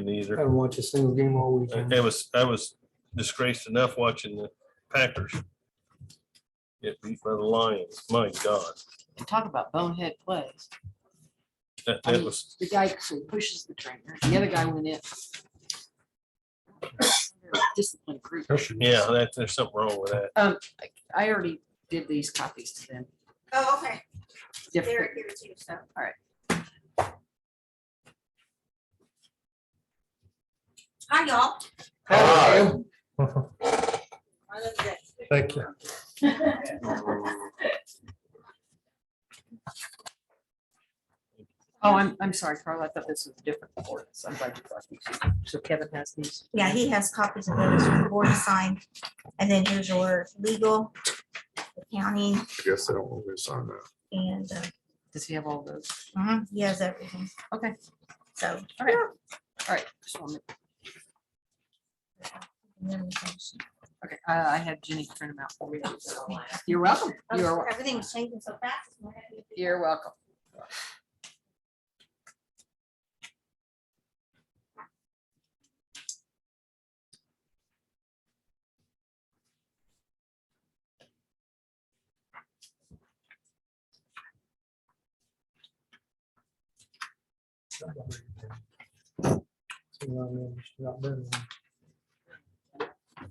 weekend either. Haven't watched a single game all weekend. I was disgraced enough watching the Packers get beat by the Lions. My God. And talk about bonehead plays. That I mean, was, the guy actually pushes the trainer. The other guy went in. Disciplined group. yeah, there's something wrong with that. I already did these copies to them. Oh, okay. They're Different. here too, so. All right. Hi, y'all. Hi. I love that. Thank you. Oh, I'm sorry, Carl. I thought this was a different ordinance. I'm glad you brought these. So Kevin has these. Yeah, he has copies of those for the board to sign. And then here's your legal, accounting, Guess I don't want to sign that. and Does he have all those? he has everything. Okay. So. All right. All right. Just wanted- Okay, I had Jenny print them out for you. You're welcome. Everything was changing so fast. You're welcome.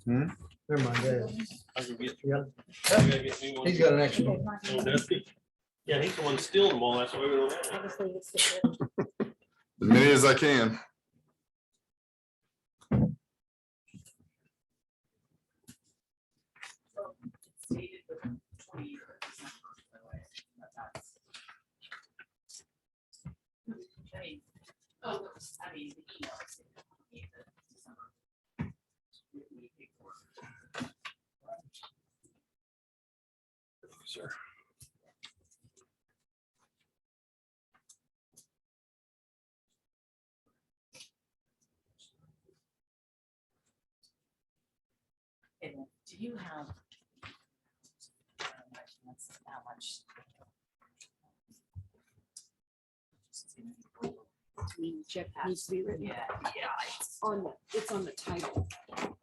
Hmm? Never mind, yeah. I can get- You got it? I gotta get me one. He's got an extra one. Oh, does he? Yeah, he's the one stealing them all. That's why we don't have. I'll just leave it sit there. As many as I can. Sir. Do you have? How much? I mean, check needs to be written. Yeah, it's It's on the title. for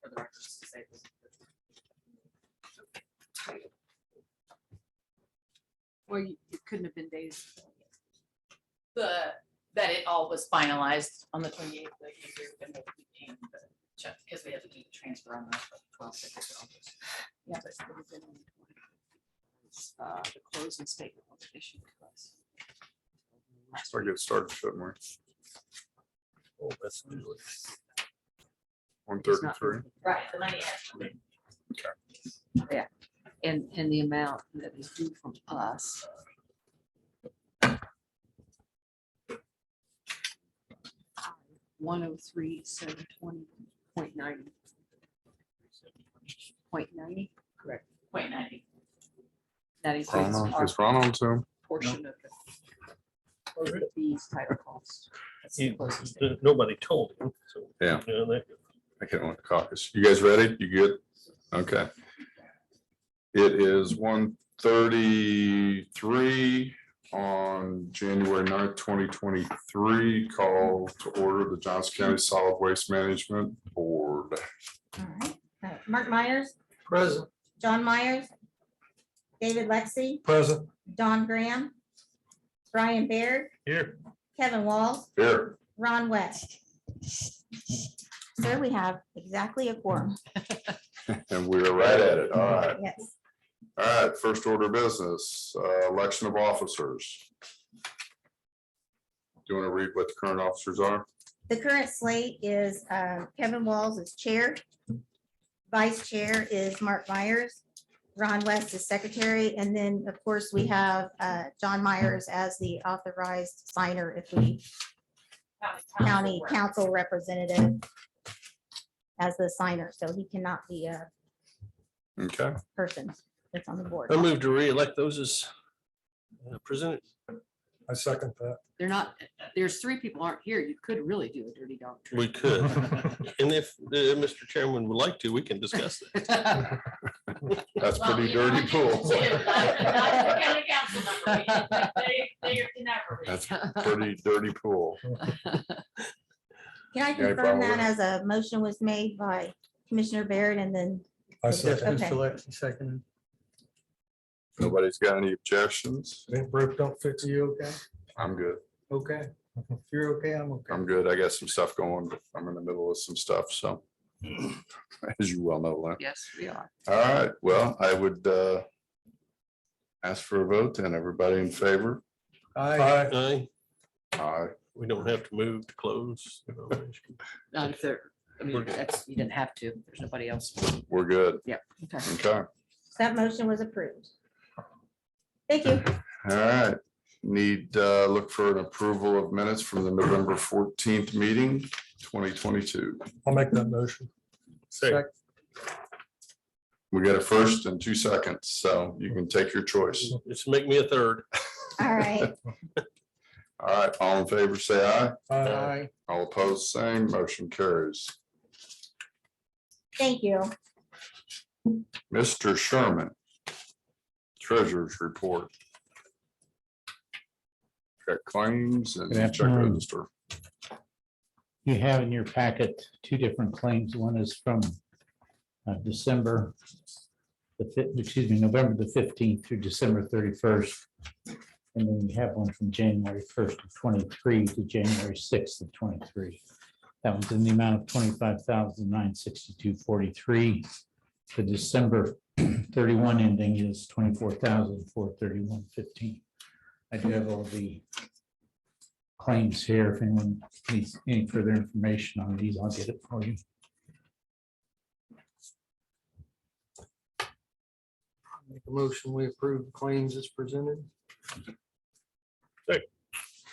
the records to say this. Title. Well, it couldn't have been days. That it all was finalized on the 28th, like we were gonna be paying the check, because we had to do the transfer on the 12th. Yeah, but it would have been on the 20th. The closing statement was issued to us. So I get started, shouldn't we? Oh, that's usually. 133. Right, the money has. And the amount that is due from us. $103,720.90. Correct. 0.90. That includes Ron on, our it's Ron on to him. portion of the fees, title costs. That's the He- closing statement. Nobody told him. So, Yeah. you know, that- I can't want to caucus. You guys ready? You good? Okay. It is 1:33 on January 9th, 2023. Call to order the Johnson County Solid Waste Management Board. All right. Mark Myers, Present. John Myers, David Lexi, Present. Don Graham, Brian Baird, Here, Kevin Walls, Here. Ron West. Sir, we have exactly a quorum. And we're right at it. All right. Yes. All right. First order of business, election of officers. Do you want to read what the current officers are? The current slate is Kevin Walls is chair. Vice chair is Mark Myers. Ron West is secretary. And then, of course, we have John Myers as the authorized signer if we county council representative as the signer. So he cannot be a Okay. person that's on the board. I move to re-elect those as presented. I second that. They're not, there's three people aren't here. You could really do a dirty dog. treat. We could. And if Mr. Chairman would like to, we can discuss that. That's Well, pretty you know, dirty I pool. do, not the county council member. They never That's pretty dirty pool. Can I Yeah, confirm that probably. as a motion was made by Commissioner Barrett and then, I Yes, second. Okay. Mr. Lexi, second. Nobody's got any objections? Ain't broke, don't fix it. You okay? I'm good. Okay. If you're okay, I'm okay. I'm good. I got some stuff going. I'm in the middle of some stuff, so. As you well know, Lynn. Yes, we are. All right, well, I would ask for a vote and everybody in favor? Aye. Aye. Aye. Aye. We don't have to move to close. Not if there, I We're mean, good. that's, you didn't have to. There's nobody else. We're good. Yeah. Okay. Okay, that motion was approved. Thank you. all right. Need look for an approval of minutes from the November 14th meeting, 2022. I'll make that motion. Second. We got a first and 2 seconds, so you can take your choice. Just make me a third. All right. All right, all in favor, say aye. Aye. All opposed, same. Motion carries. Thank you. Mr. Sherman. Treasurer's report. Got claims and Good check afternoon. register. You have in your packet two different claims. One is from December, November the 15th through December 31st. And then you have one from January 1st of 23 to January 6th of 23. That was in the amount of $25,962.43. The December 31 ending is $24,431.15. I do have all the claims here. If anyone needs any further information on these, I'll get it for you. Make a motion, we approve the claims as presented.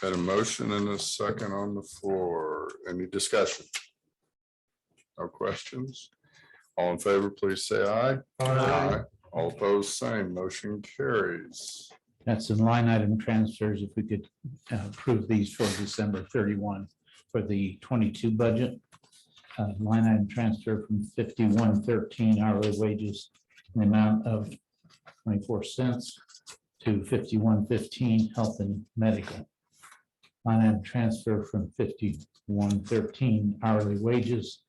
Had a motion and a second on the floor. Any discussion? No questions? All in favor, please say aye. Aye. All opposed, same. Motion carries. That's in line item transfers. If we could approve these for December 31 for the 22 budget. Line item transfer from 5113 hourly wages in the amount of 24 cents to 5115 health and medical. Line item transfer from 5113 hourly wages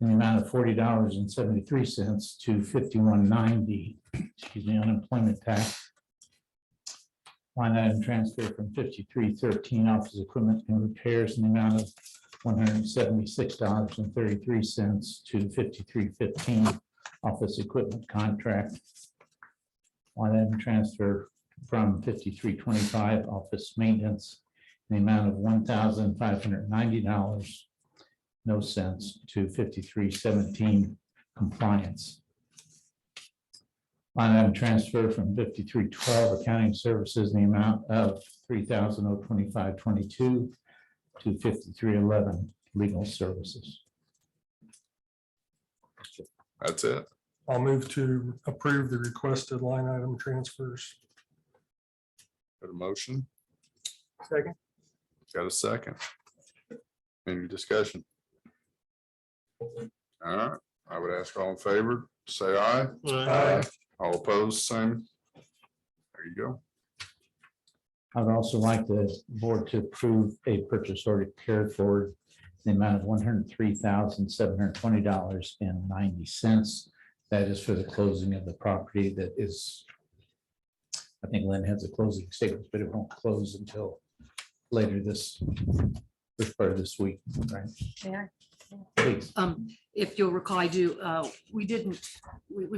in the amount of $40.73 to 5190, excuse me, unemployment tax. Line item transfer from 5313 office equipment and repairs in the amount of $176.33 to 5315 office equipment contract. Line item transfer from 5325 office maintenance in the amount of $1,590, no cents, to 5317 compliance. Line item transfer from 5312 accounting services in the amount of $3,025.22 to 5311 legal services. That's it. I'll move to approve the requested line item transfers. Got a motion? Second. Got a second? Any discussion? All right, I would ask all in favor, say aye. Aye. All opposed, same. There you go. I would also like the board to approve a purchase order carried forward in the amount of $103,720.90. That is for the closing of the property that is, I think Lynn has a closing statement, but it won't close until later this first part of this week, right? Yeah. Please. If you'll recall, we've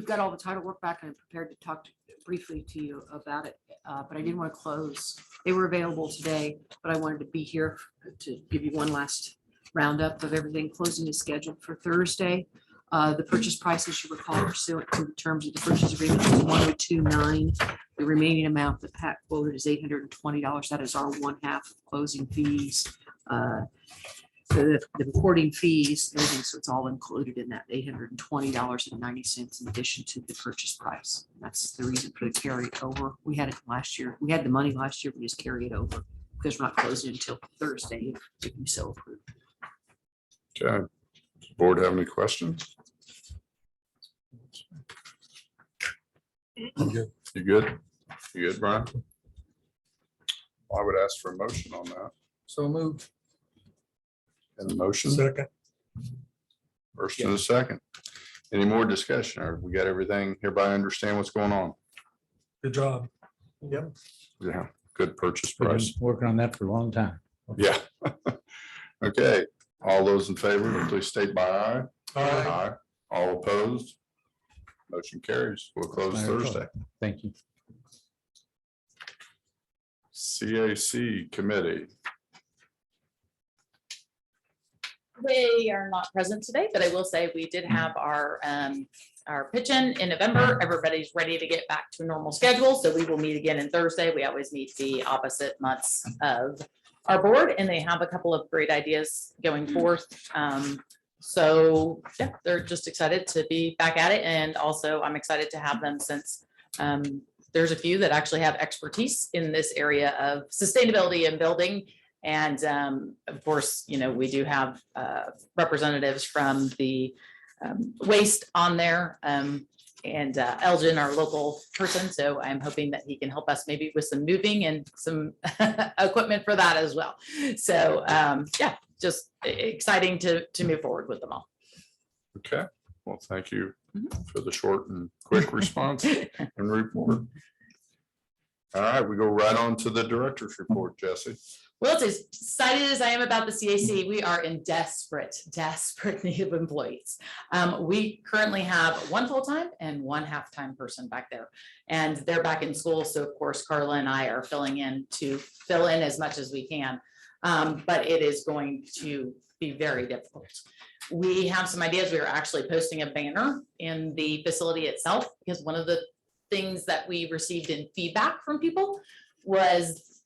got all the title work back and I'm prepared to talk briefly to you about it. But I didn't want to close. They were available today, but I wanted to be here to give you one last roundup of everything. Closing is scheduled for Thursday. The purchase price, as you recall, pursuant to the terms of the purchase agreement is $1,029. The remaining amount that Pat quoted is $820. That is our one half closing fees. The recording fees, everything, so it's all included in that $820.90 in addition to the purchase price. That's the reason for the carry over. We had it last year. We had the money last year. We just carry it over because we're not closing until Thursday if you so approve. Okay. Does the board have any questions? I'm good. You good? You good, Brian? I would ask for a motion on that. So moved. And the motion, Second. first and a second. Any more discussion, or we got everything, everybody understand what's going on? Good job. Yep. Yeah, good purchase We've been price. working on that for a long time. Yeah. Okay, all those in favor, please state by aye. Aye. All opposed? Motion carries. We'll close My report. Thursday. Thank you. CAC Committee. They are not present today, but I will say we did have our pitch-in November. Everybody's ready to get back to a normal schedule, so we will meet again on Thursday. We always meet the opposite months of our board, and they have a couple of great ideas going forth. So yeah, they're just excited to be back at it, and also I'm excited to have them since there's a few that actually have expertise in this area of sustainability and building. And of course, you know, we do have representatives from the waste on there, and Elgin, our local person. So I'm hoping that he can help us maybe with some moving and some equipment for that as well. So yeah, just exciting to move forward with them all. Okay, well, thank you for the short and quick response and report. All right, we go right on to the director's report, Jesse. Well, as excited as I am about the CAC, we are in desperate need of employees. We currently have one full-time and one half-time person back there, and they're back in school. So of course, Carla and I are filling in to fill in as much as we can. But it is going to be very difficult. We have some ideas. We are actually posting a banner in the facility itself, because one of the things that we received in feedback from people was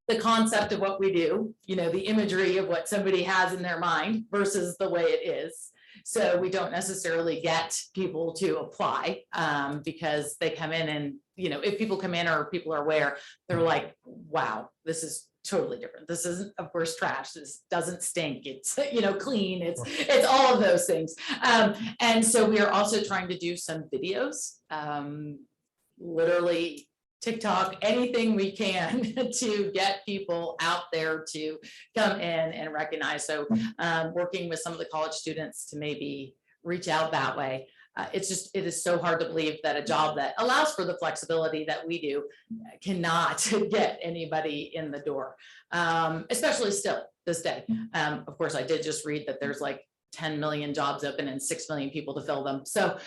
the concept of what we do, you know, the imagery of what somebody has in their mind versus the way it is. So we don't necessarily get people to apply because they come in and, you know, if people come in or people are aware, they're like, wow, this is totally different. This isn't, of course, trash. This doesn't stink. It's, you know, clean. It's all of those things. And so we are also trying to do some videos, literally TikTok, anything we can to get people out there to come in and recognize. So working with some of the college students to maybe reach out that way. It is so hard to believe that a job that allows for the flexibility that we do cannot get anybody in the door, especially still this day. Of course, I did just read that there's like 10 million jobs open and 6 million people to fill them. So,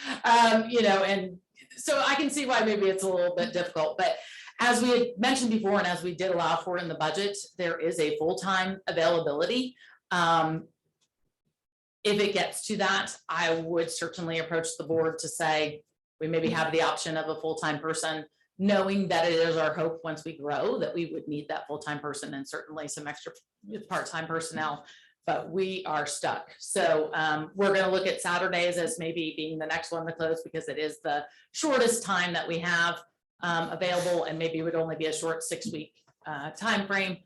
you know, and so I can see why maybe it's a little bit difficult, but as we had mentioned before, and as we did allow for in the budget, there is a full-time availability. If it gets to that, I would certainly approach the board to say, we maybe have the option of a full-time person, knowing that it is our hope once we grow that we would need that full-time person and certainly some extra part-time personnel, but we are stuck. So we're going to look at Saturdays as maybe being the next one to close, because it is the shortest time that we have available, and maybe it would only be a short 6-week time frame.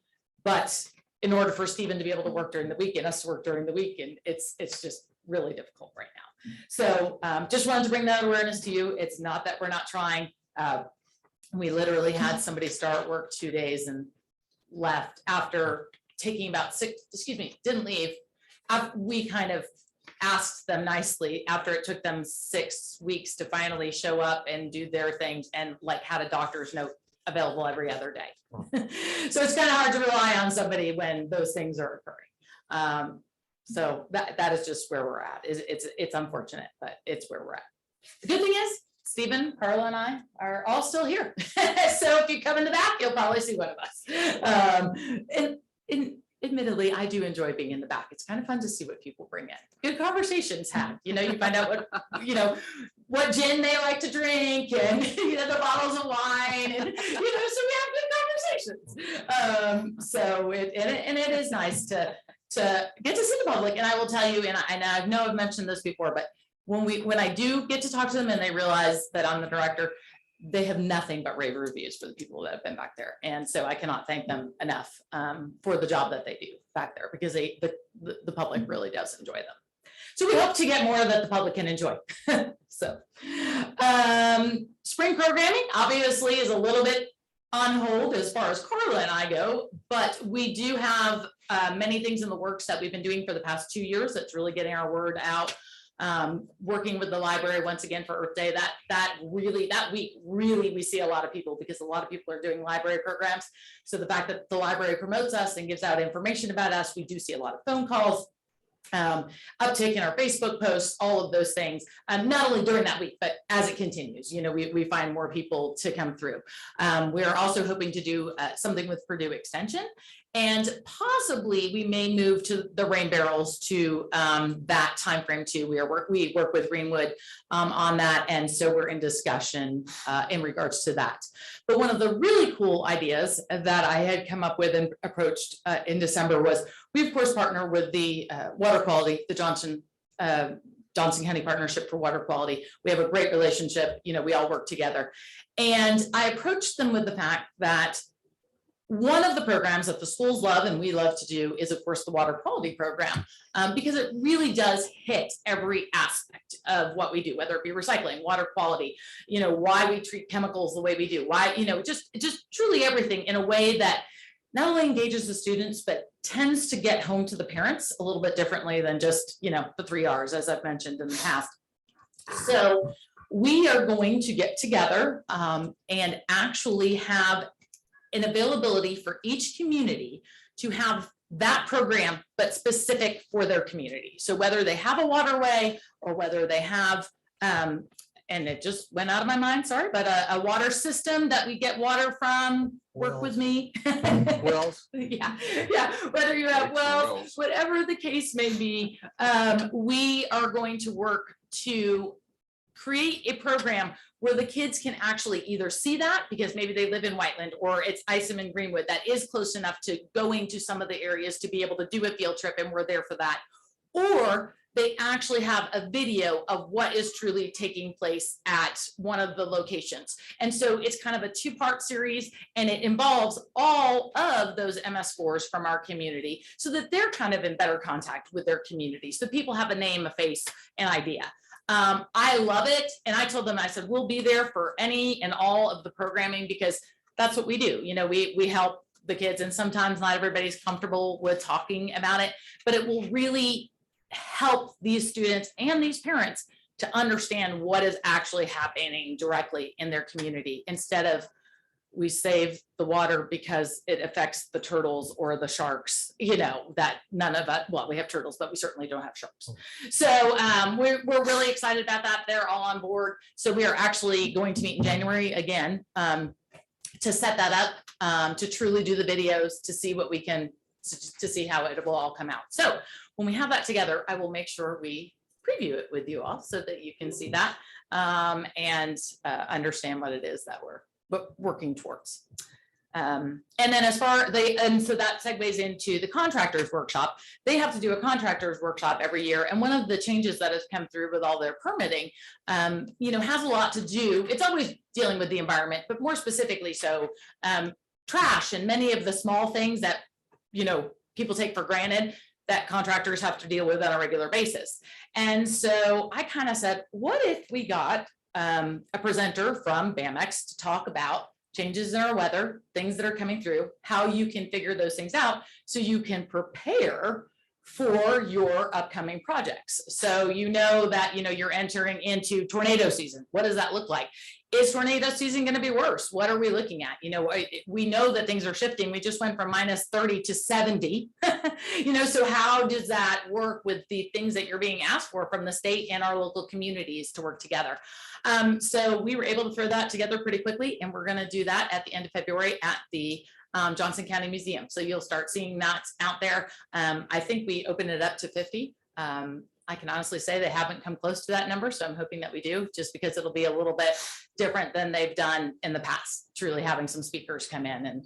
But in order for Stephen to be able to work during the week and us to work during the week, and it's just really difficult right now. So just wanted to bring that awareness to you. It's not that we're not trying. We literally had somebody start work 2 days and left after taking about didn't leave. We kind of asked them nicely after it took them 6 weeks to finally show up and do their things, and like had a doctor's note available every other day. So it's kind of hard to rely on somebody when those things are occurring. So that is just where we're at. It's unfortunate, but it's where we're at. The good thing is Stephen, Carla, and I are all still here. So if you come in the back, you'll probably see one of us. And admittedly, I do enjoy being in the back. It's kind of fun to see what people bring in. Good conversations had, you know, you find out what, you know, what gin they like to drink, and, you know, the bottles of wine, and, you know, so we have good conversations. So it is nice to get to see the public. And I will tell you, and I know I've mentioned this before, but when I do get to talk to them and they realize that I'm the director, they have nothing but rave reviews for the people that have been back there. And so I cannot thank them enough for the job that they do back there, because the public really does enjoy them. So we hope to get more that the public can enjoy. So spring programming obviously is a little bit on hold as far as Carla and I go, but we do have many things in the works that we've been doing for the past 2 years. That's really getting our word out. Working with the library once again for Earth Day, that week, really, we see a lot of people because a lot of people are doing library programs. So the fact that the library promotes us and gives out information about us, we do see a lot of phone calls, uptake in our Facebook posts, all of those things, not only during that week, but as it continues, we find more people to come through. We are also hoping to do something with Purdue Extension, and possibly we may move to the rain barrels to that timeframe too. We work with Greenwood on that, and so we're in discussion in regards to that. But one of the really cool ideas that I had come up with and approached in December was, we of course partner with the water quality, the Johnson County Partnership for Water Quality. We have a great relationship, we all work together. And I approached them with the fact that one of the programs that the schools love and we love to do is, of course, the water quality program, because it really does hit every aspect of what we do, whether it be recycling, water quality, why we treat chemicals the way we do, why, just truly everything in a way that not only engages the students, but tends to get home to the parents a little bit differently than just, the 3 R's, as I've mentioned in the past. So we are going to get together and actually have an availability for each community to have that program, but specific for their community. So whether they have a waterway or whether they have, and it just went out of my mind, sorry, but a water system that we get water from, work with me. Wells. Yeah, whether you have wells, whatever the case may be, we are going to work to create a program where the kids can actually either see that, because maybe they live in Whiteland or it's Isom and Greenwood that is close enough to going to some of the areas to be able to do a field trip, and we're there for that. Or they actually have a video of what is truly taking place at one of the locations. And so it's kind of a 2-part series, and it involves all of those MS4s from our community so that they're kind of in better contact with their community. So people have a name, a face, an idea. I love it. And I told them, I said, we'll be there for any and all of the programming, because that's what we do. We help the kids, and sometimes not everybody's comfortable with talking about it, but it will really help these students and these parents to understand what is actually happening directly in their community, instead of we save the water because it affects the turtles or the sharks, that none of us, well, we have turtles, but we certainly don't have sharks. So we're really excited about that. They're all on board. So we are actually going to meet in January again to set that up, to truly do the videos, to see what we can, to see how it will all come out. So when we have that together, I will make sure we preview it with you all so that you can see that and understand what it is that we're working towards. And then so that segues into the contractors workshop. They have to do a contractors workshop every year. And one of the changes that has come through with all their permitting, has a lot to do. It's always dealing with the environment, but more specifically, so trash and many of the small things that, people take for granted that contractors have to deal with on a regular basis. And so I kind of said, what if we got a presenter from BAMX to talk about changes in our weather, things that are coming through, how you can figure those things out so you can prepare for your upcoming projects. So that you're entering into tornado season. What does that look like? Is tornado season going to be worse? What are we looking at? We know that things are shifting. We just went from -30 to 70. So how does that work with the things that you're being asked for from the state and our local communities to work together? So we were able to throw that together pretty quickly, and we're going to do that at the end of February at the Johnson County Museum. So you'll start seeing that out there. I think we opened it up to 50. I can honestly say they haven't come close to that number, so I'm hoping that we do, just because it'll be a little bit different than they've done in the past, truly having some speakers come in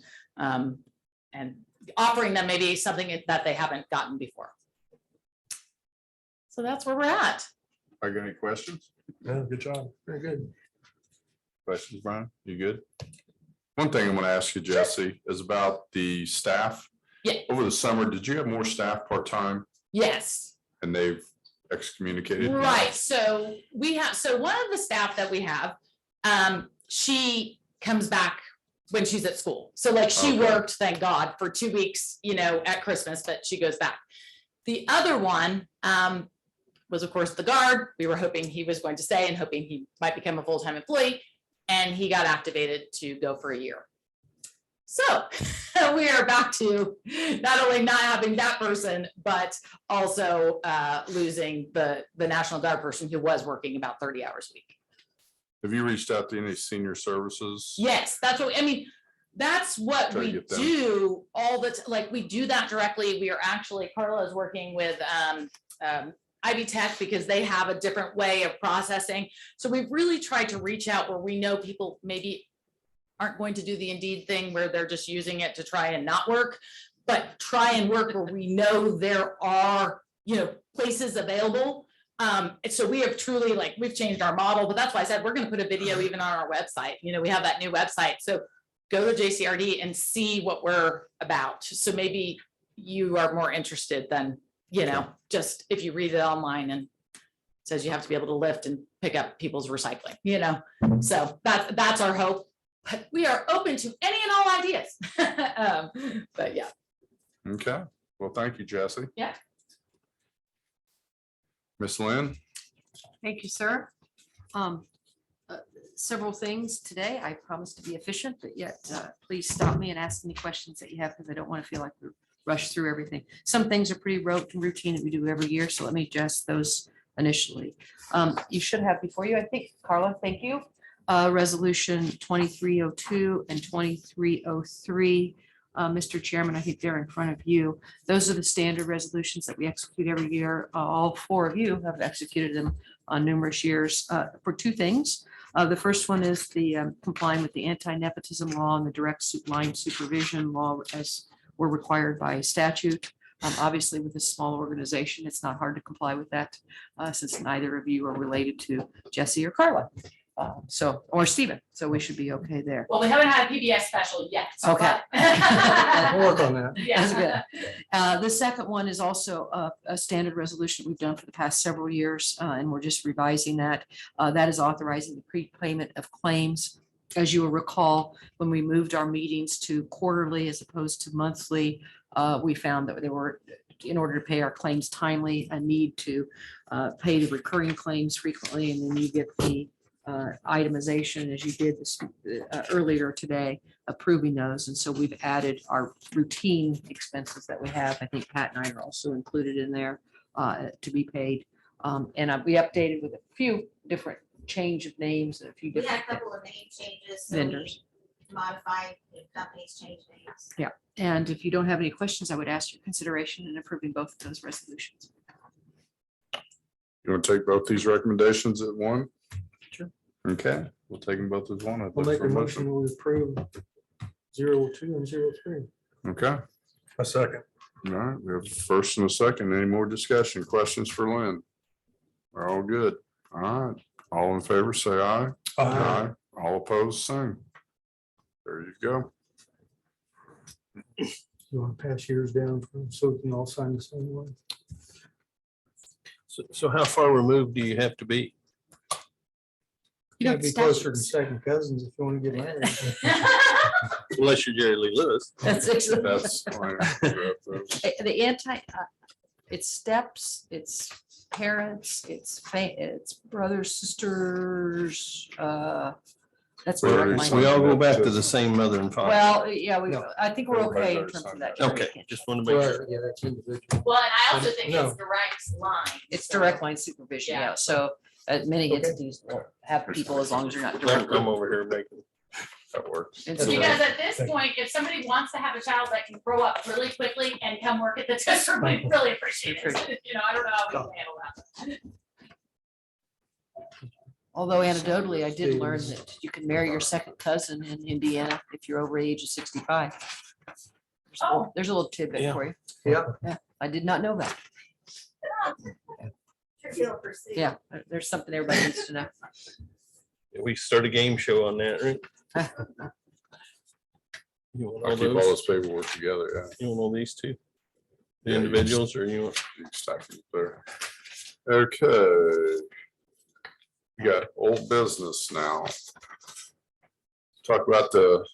and offering them maybe something that they haven't gotten before. So that's where we're at. I got any questions? Yeah, good job. Very good. Questions, Brian? You good? One thing I'm going to ask you, Jesse, is about the staff. Yeah. Over the summer, did you have more staff part-time Yes. and they've excommunicated? Right. So one of the staff that we have, she comes back when she's at school. So like she Okay. worked, thank God, for 2 weeks, at Christmas, but she goes back. The other one was of course the guard. We were hoping he was going to stay and hoping he might become a full-time employee. And he got activated to go for a year. So we are back to not only not having that person, but also losing the National Guard person who was working about 30 hours a week. Have you reached out to any senior services? Yes, that's what, I mean, that's what Try to we get them. do all the, like, we do that directly. We are actually, Carla is working with Ivy Tech because they have a different way of processing. So we've really tried to reach out where we know people maybe aren't going to do the Indeed thing where they're just using it to try and not work, but try and work where we know there are, places available. And so we have truly, like, we've changed our model, but that's why I said we're going to put a video even on our website. We have that new website. So go to JCRD and see what we're about. So maybe you are more interested than, just if you read it online and it says you have to be able to lift and pick up people's recycling, So that's our hope. But we are open to any and all ideas. But yeah. Okay, well, thank you, Jesse. Yeah. Miss Lynn? Thank you, sir. Several things today. I promise to be efficient, but yet please stop me and ask any questions that you have because I don't want to feel like we rush through everything. Some things are pretty routine that we do every year, so let me address those initially. You should have before you, I think, Carla, thank you. Resolution 2302 and 2303. Mr. Chairman, I think they're in front of you. Those are the standard resolutions that we execute every year. All four of you have executed them on numerous years for two things. The first one is the complying with the anti-nepotism law and the direct line supervision law as were required by statute. Obviously, with a small organization, it's not hard to comply with that since neither of you are related to Jesse or Carla. Or Stephen, so we should be okay there. Well, we haven't had a PBS special yet. Okay. I'll work on that. That's good. The second one is also a standard resolution we've done for the past several years, and we're just revising that. That is authorizing the prepayment of claims. As you will recall, when we moved our meetings to quarterly as opposed to monthly, we found that there were, in order to pay our claims timely, a need to pay the recurring claims frequently, and then you get the itemization as you did this earlier today, approving those. And so we've added our routine expenses that we have. I think Pat and I are also included in there to be paid. And we updated with a few different change of names and a few We had different a couple of name changes. so we vendors. Modified, the companies changed names. Yeah. And if you don't have any questions, I would ask your consideration in approving both of those resolutions. You want to take both these recommendations at one? Sure. Okay, we'll take them both as one. I'd We'll look make for a motion to approve 02 and 03. Okay, A second. all right, we have a first and a second. Any more discussion? Questions for Lynn? We're all good. All right, all in favor, say aye. Aye. All opposed, same. There you go. You want to pass yours down so we can all sign the same one? So how far removed do you have to be? You know, Gotta be closer to statutes. second cousins if you want to get married. Unless you're Jerry Lee Lewis. That's it. That's fine. The anti, it's steps, it's parents, it's brothers, sisters, that's. We already direct line. signed We all go back to the same mother and father. Well, yeah, No. I think we're Everybody's okay in already terms of signed that. that. Okay, just want to make sure. Right, yeah, that's individual. Well, and I also think No. it's direct line. It's so- direct line supervision, Yeah. yeah, so many Okay. entities will have people as long as you're not Don't directly. come over here making. That works. It's- Because at this Thank you. point, if somebody wants to have a child that can grow up really quickly and come work at the district, we really appreciate it. I don't know how we can handle that. Although anecdotally, I did learn that you can marry your second cousin in Indiana if you're over the age of 65. There's a little tidbit Yeah. for you. Yeah. I did not know that. Trivial pursuit. Yeah, there's something everybody needs to know. We start a game show on that, right? You want I'll all keep all those? this paperwork together, You want all these two? The Yeah, you individuals or you want? yeah. Stack it there. Okay. We got old business now. Talk about the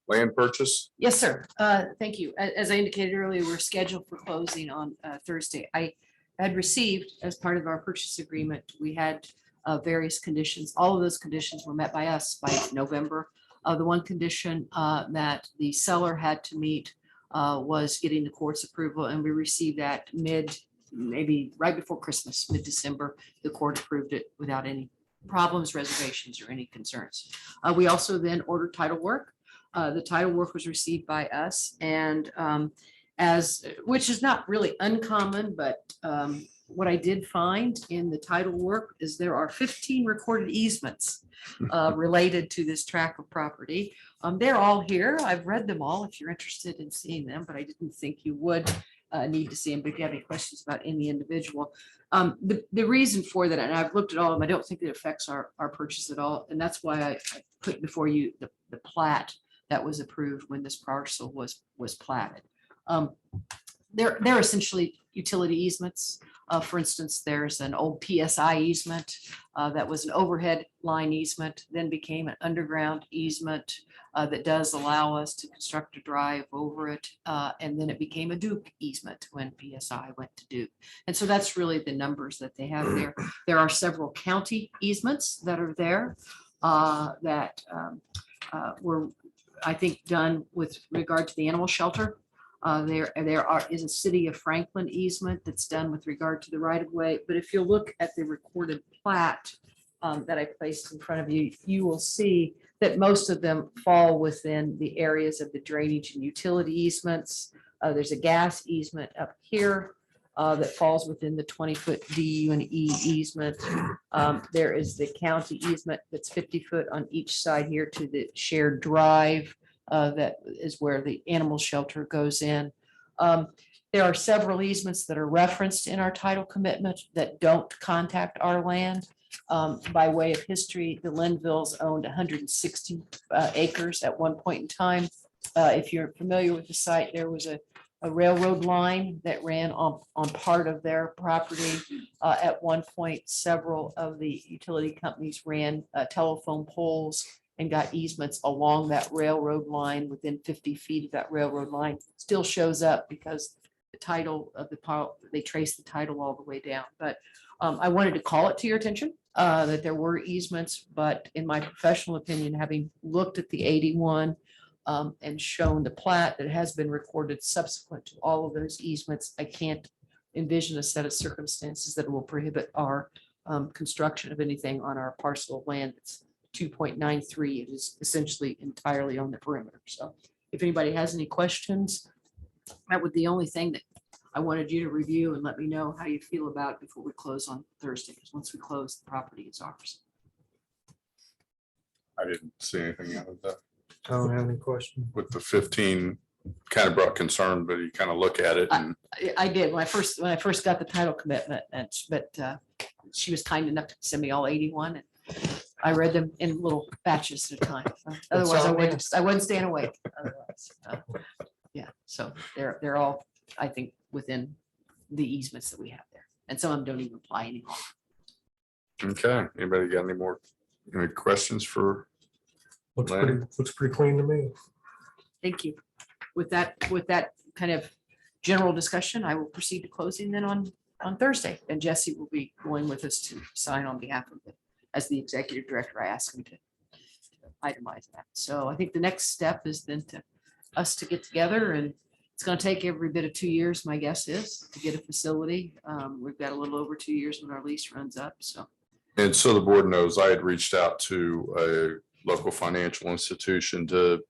Land purchase? Yes, sir. Thank you. As I indicated earlier, we're scheduled for closing on Thursday. I had received, as part of our purchase agreement, we had various conditions. All of those conditions were met by us by November. The one condition that the seller had to meet was getting the court's approval, and we received that maybe right before Christmas, mid-December. The court approved it without any problems, reservations, or any concerns. We also then ordered title work. The title work was received by us, and which is not really uncommon, but what I did find in the title work is there are 15 recorded easements related to this tract of property. They're all here. I've read them all if you're interested in seeing them, but I didn't think you would need to see them. But if you have any questions about any individual, the reason for that, and I've looked at all of them, I don't think it affects our purchase at all. And that's why I put before you the plat that was approved when this parcel was platted. They're essentially utility easements. For instance, there's an old PSI easement that was an overhead line easement, then became an underground easement that does allow us to construct a drive over it. And then it became a Duke easement when PSI went to Duke. And so that's really the numbers that they have there. There are several county easements that are there that were, I think, done with regard to the animal shelter. There is a city of Franklin easement that's done with regard to the right of way. But if you look at the recorded plat that I placed in front of you, you will see that most of them fall within the areas of the drainage and utility easements. There's a gas easement up here that falls within the 20-foot DU and E easement. There is the county easement that's 50 foot on each side here to the shared drive. That is where the animal shelter goes in. There are several easements that are referenced in our title commitment that don't contact our land. By way of history, the Linvilles owned 160 acres at one point in time. If you're familiar with the site, there was a railroad line that ran on part of their property. At one point, several of the utility companies ran telephone poles and got easements along that railroad line within 50 feet of that railroad line. Still shows up because the title of they trace the title all the way down. But I wanted to call it to your attention that there were easements, but in my professional opinion, having looked at the 81 and shown the plat that has been recorded subsequent to all of those easements, I can't envision a set of circumstances that will prohibit our construction of anything on our parcel of land that's 2.93. It is essentially entirely on the perimeter. So if anybody has any questions, that would be the only thing that I wanted you to review and let me know how you feel about it before we close on Thursday. Because once we close, the property is ours. I didn't see anything out of that. I don't have any questions. With the 15, kind of brought concern, but you kind of look at it and I did when I first got the title commitment, but she was kind enough to send me all 81, and I read them in little batches at a time. Otherwise, I wouldn't staying awake. Otherwise, yeah. So they're all, I think, within the easements that we have there, and some of them don't even apply anymore. okay. Anybody got any questions for? Looks Land. pretty clean to me. Thank you. With that kind of general discussion, I will proceed to closing then on Thursday, and Jesse will be going with us to sign on behalf of it. As the executive director, I asked him to itemize that. So I think the next step is then us to get together, and it's going to take every bit of 2 years, my guess is, to get a facility. We've got a little over 2 years when our lease runs up. So And so the board knows I had reached out to a local financial institution to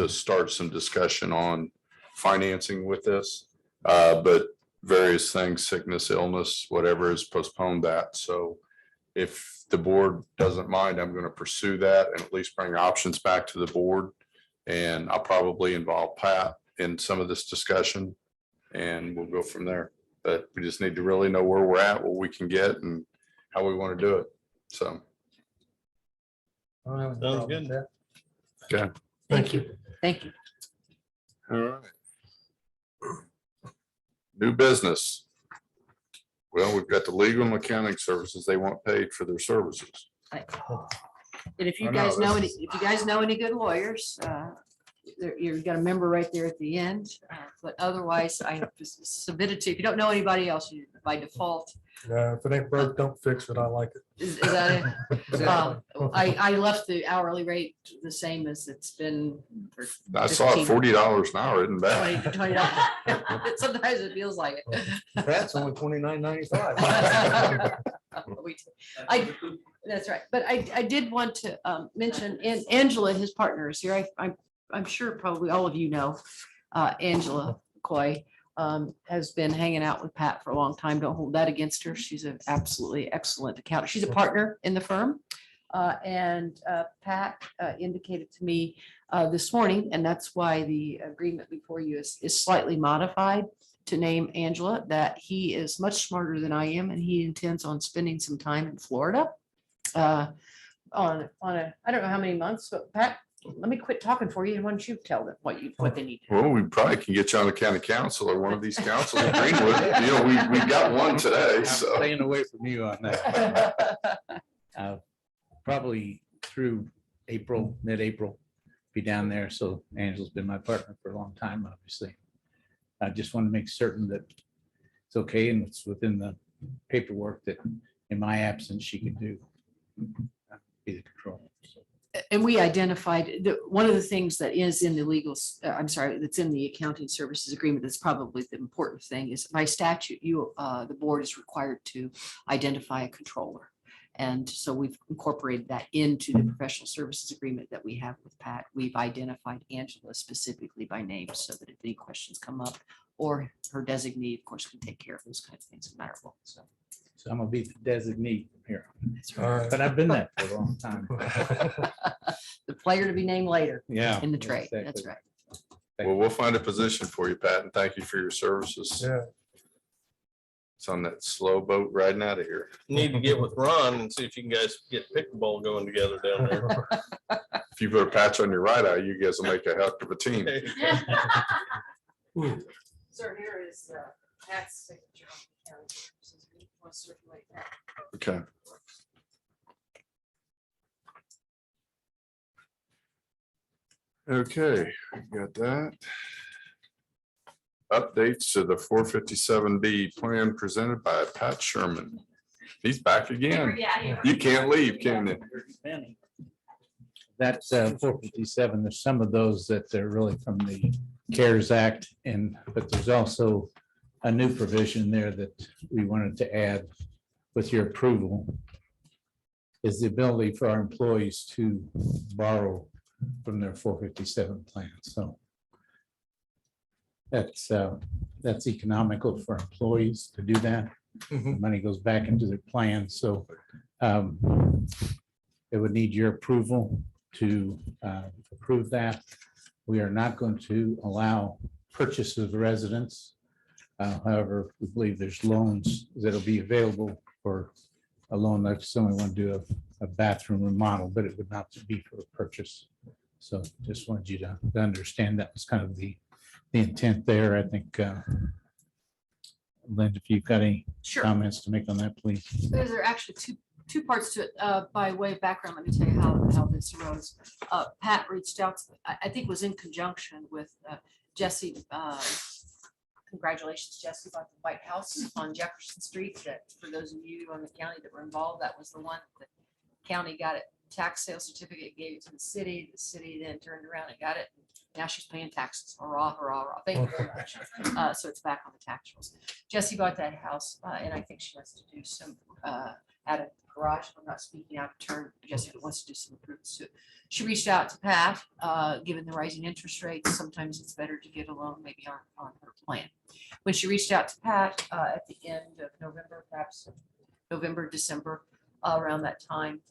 start some discussion on financing with this. But various things, sickness, illness, whatever, has postponed that. So if the board doesn't mind, I'm going to pursue that and at least bring options back to the board. And I'll probably involve Pat in some of this discussion, and we'll go from there. But we just need to really know where we're at, what we can get, and how we want to do it. So, Sounds good. okay. thank you. Thank you. All right. New business. Well, we've got the legal and accounting services. They want paid for their services. And if you I know, guys know this any, is- if you guys know any good lawyers, you've got a member right there at the end. But otherwise, I have just submitted to, if you don't know anybody else, you by default. If it ain't broke, don't fix it. I like it. Is that it? I left the hourly rate the same as it's been. For I saw it 15, $40 an hour, isn't bad. 20 $20. Sometimes it feels like it. That's only $29.95. That's right. But I did want to mention, and Angela, his partner is here. I'm sure probably all of you know, Angela Coy has been hanging out with Pat for a long time. Don't hold that against her. She's an absolutely excellent accountant. She's a partner in the firm. And Pat indicated to me this morning, and that's why the agreement before you is slightly modified to name Angela, that he is much smarter than I am, and he intends on spending some time in Florida on a, I don't know how many months, but Pat, let me quit talking for you, and why don't you tell them what they need? Well, we probably can get you on the county council or one of these councils in Greenwood. You know, we got one today, I'm so. staying away from you on that. Probably through April, mid-April, be down there. So Angela's been my partner for a long time, obviously. I just want to make certain that it's okay and it's within the paperwork that in my absence, she could do. Be the control. So, And we identified, one of the things that is in the legal, I'm sorry, that's in the accounting services agreement, that's probably the important thing, is by statute, the board is required to identify a controller. And so we've incorporated that into the professional services agreement that we have with Pat. We've identified Angela specifically by name so that if any questions come up, or her designee, of course, can take care of those kinds of things, no matter what. So I'm gonna be the designee from here, that's All right. right. but I've been that for a long time. The player to be named later Yeah. in the trade. That's exactly. right. Well, we'll find a position for you, Pat, and thank you for your services. Yeah, It's on that slow boat riding out of here. Need to get with Ron and see if you guys get pickleball going together down there. If you put a patch on your right eye, you guys will make a heck of a team. Sir, here is Pat's signature. on the county. We want to circulate that. Okay. Okay, got that. Updates to the 457B plan presented by Pat Sherman. He's back again. You can't leave, can you? That's 457. There's some of those that are really from the CARES Act, but there's also a new provision there that we wanted to add with your approval, is the ability for our employees to borrow from their 457 plan. So that's economical for employees to do that. The money goes back into their plan. So it would need your approval to approve that. We are not going to allow purchase of residence. However, we believe there's loans that'll be available for a loan if someone want to do a bathroom remodel, but it would not be for a purchase. So just wanted you to understand that was kind of the intent there. I think, Linda, if you've got any Sure. comments to make on that, please. There's actually two parts to it. By way of background, let me tell you how this arose. Pat reached out, I think it was in conjunction with Jesse. Congratulations, Jesse, about the White House on Jefferson Street. That for those of you on the county that were involved, that was the one that county got it. Tax sale certificate, gave it to the city. The city then turned around and got it. Now she's paying taxes. Hurrah, hurrah, hurrah. Thank you very much. So it's back on the tax rolls. Jesse bought that house and I think she wants to do some at a garage. I'm not speaking out of turn. Jesse wants to do some improvements to it. She reached out to Pat, given the rising interest rates, sometimes it's better to get a loan maybe on her plan. When she reached out to Pat at the end of November, perhaps November, December, around that time,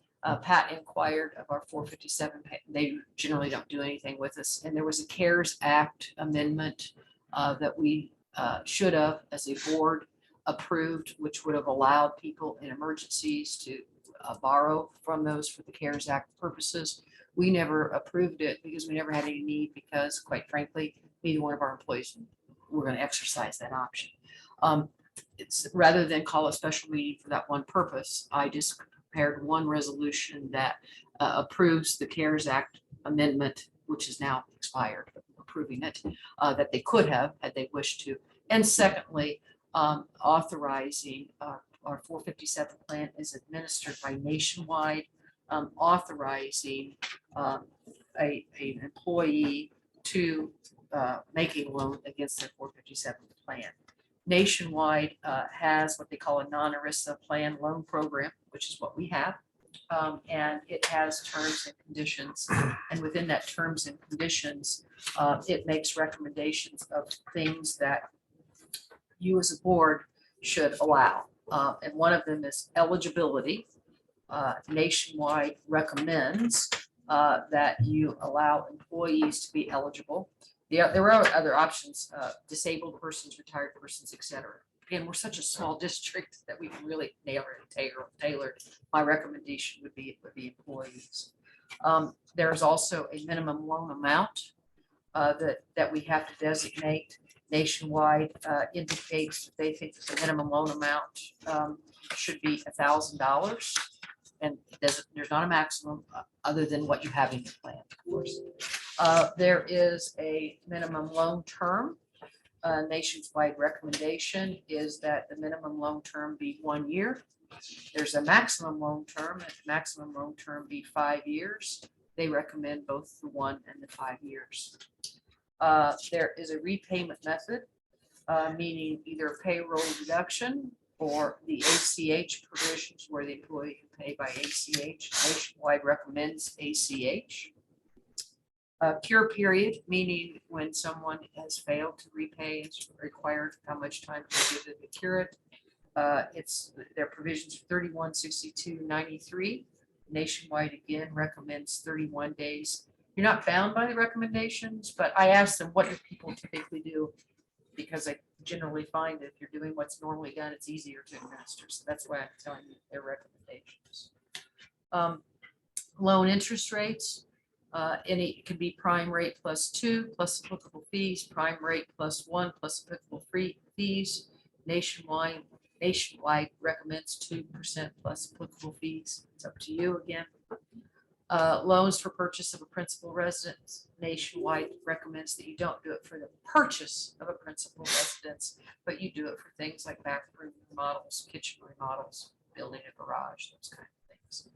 Pat inquired of our 457. They generally don't do anything with us. And there was a CARES Act amendment that we should have, as a board, approved, which would have allowed people in emergencies to borrow from those for the CARES Act purposes. We never approved it because we never had any need, because quite frankly, neither one of our employees were going to exercise that option. It's rather than call a special meeting for that one purpose, I just prepared one resolution that approves the CARES Act amendment, which is now expired, approving it, that they could have had they wished to. And secondly, authorizing our 457 plan is administered by Nationwide, authorizing an employee to make a loan against their 457 plan. Nationwide has what they call a non-ERISA plan loan program, which is what we have. And it has terms and conditions. And within that terms and conditions, it makes recommendations of things that you as a board should allow. And one of them is eligibility. Nationwide recommends that you allow employees to be eligible. There are other options, disabled persons, retired persons, et cetera. Again, we're such a small district that we can really nail it and tailor. My recommendation would be employees. There's also a minimum loan amount that we have to designate. Nationwide indicates that they think that the minimum loan amount should be $1,000. And there's not a maximum other than what you have in your plan, of course. There is a minimum loan term. Nationwide recommendation is that the minimum loan term be 1 year. There's a maximum loan term, and the maximum loan term be 5 years. They recommend both the 1 and the 5 years. There is a repayment method, meaning either payroll deduction or the ACH provisions where the employee can pay by ACH. Nationwide recommends ACH. Cure period, meaning when someone has failed to repay, it's required how much time to give it to cure it. It's their provisions for 3162.93. Nationwide again recommends 31 days. You're not bound by the recommendations, but I asked them, what do people typically do? Because I generally find that if you're doing what's normally done, it's easier to administer. So that's why I'm telling you their recommendations. Loan interest rates. It can be prime rate +2 plus applicable fees, prime rate +1 plus applicable fees. Nationwide recommends 2% plus applicable fees. It's up to you again. Loans for purchase of a principal residence. Nationwide recommends that you don't do it for the purchase of a principal residence, but you do it for things like bathroom remodels, kitchen remodels, building a garage, those kind of things.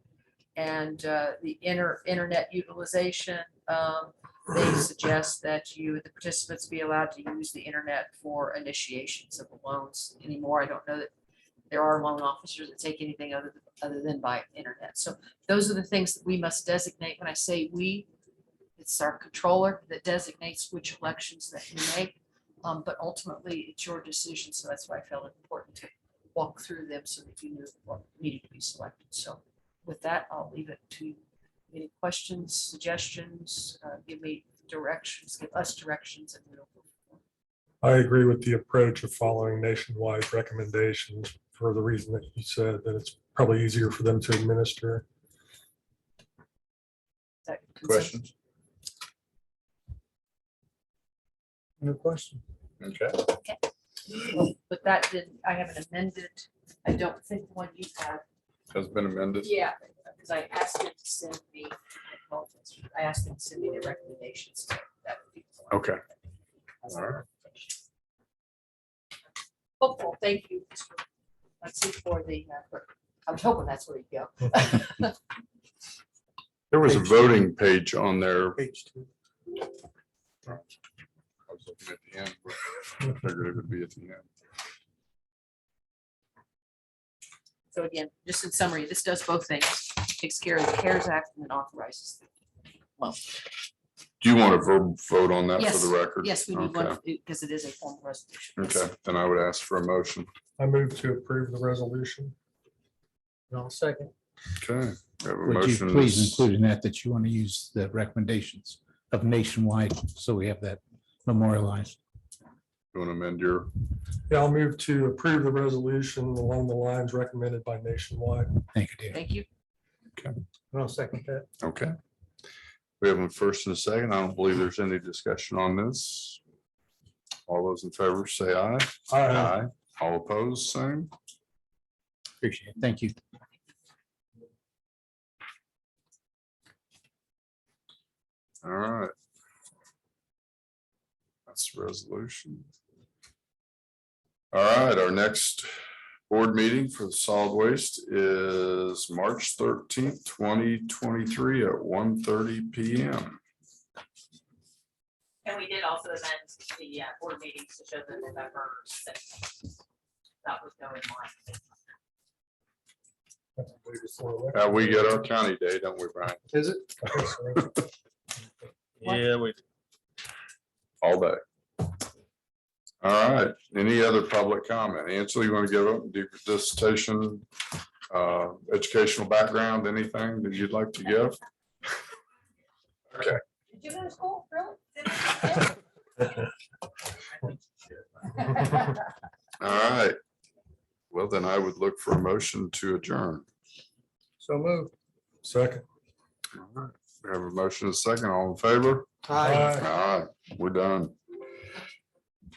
And the internet utilization, they suggest that the participants be allowed to use the internet for initiations of the loans anymore. I don't know that there are loan officers that take anything other than by internet. So those are the things that we must designate. When I say we, it's our controller that designates which elections that you make. But ultimately, it's your decision. So that's why I felt it important to walk through them so that you knew what needed to be selected. So with that, I'll leave it to any questions, suggestions, give me directions, give us directions, and we'll go forward. I agree with the approach of following Nationwide recommendations for the reason that you said, that it's probably easier for them to administer. Is that consent? Questions? No question. Okay. But that didn't, I haven't amended. I don't think the one you have. Has been amended. Yeah, because I asked them to send me, I asked them to send me their recommendations. So that would be. Okay. All right. Hopeful, thank you. Let's see for the, I was hoping that's where you go. There was a voting page on there. Page 2. I was looking at the end. But I figured it would be at the end. So again, just in summary, this does both things, takes care of the CARES Act and then authorizes. Well, Do you want to vote on that for Yes, the record? yes, we need Okay. one because it is a formal resolution. Yes. Okay, then I would ask for a motion. I move to approve the resolution. No, second. Okay. We have a Would you motion. please include in that you want to use the recommendations of Nationwide, so we have that memorialized? You want to amend your, Yeah, I'll move to approve the resolution along the lines recommended by Nationwide. Thank you, David. Thank you. No, second that. okay. We have a first and a second. I don't believe there's any discussion on this. All those in favor say aye. Aye. All opposed, same. Appreciate it. Thank you. All right. That's the resolution. All right, our next board meeting for the solid waste is March 13th, 2023 at 1:30 PM. And we did also amend the board meetings to show the November 6th. That was going on. We get our county day, don't we, Brian? Is it? Yeah, we, All day. All right, any other public comment? Ansel, you want to give up, do your dissertation, educational background, anything that you'd like to give? Okay. Did you go to school, really? All right. Well, then I would look for a motion to adjourn. So moved. Second. All right. We have a motion, and a second, all in favor? Aye. All right, we're done.